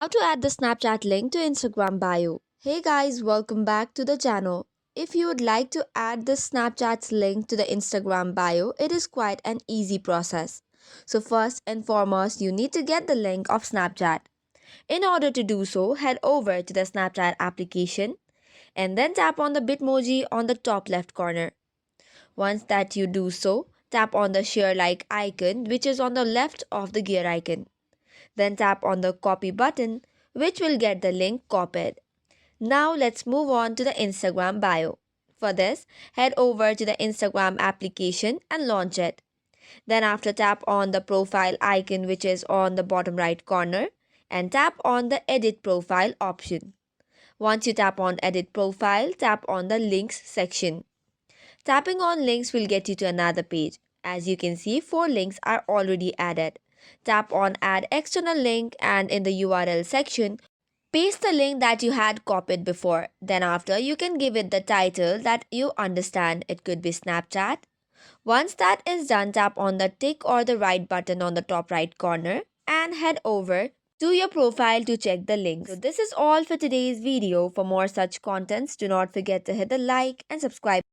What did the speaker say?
How to add the Snapchat link to Instagram bio. Hey guys, welcome back to the channel. If you would like to add the Snapchat's link to the Instagram bio, it is quite an easy process. So first and foremost, you need to get the link of Snapchat. In order to do so, head over to the Snapchat application and then tap on the Bitmoji on the top left corner. Once that you do so, tap on the share like icon which is on the left of the gear icon. Then tap on the copy button, which will get the link copied. Now let's move on to the Instagram bio. For this, head over to the Instagram application and launch it. Then after tap on the profile icon which is on the bottom right corner and tap on the edit profile option. Once you tap on edit profile, tap on the links section. Tapping on links will get you to another page. As you can see, 4 links are already added. Tap on add external link and in the URL section, paste the link that you had copied before. Then after, you can give it the title that you understand. It could be Snapchat. Once that is done, tap on the tick or the right button on the top right corner and head over to your profile to check the links. So this is all for today's video. For more such contents, do not forget to hit the like and subscribe.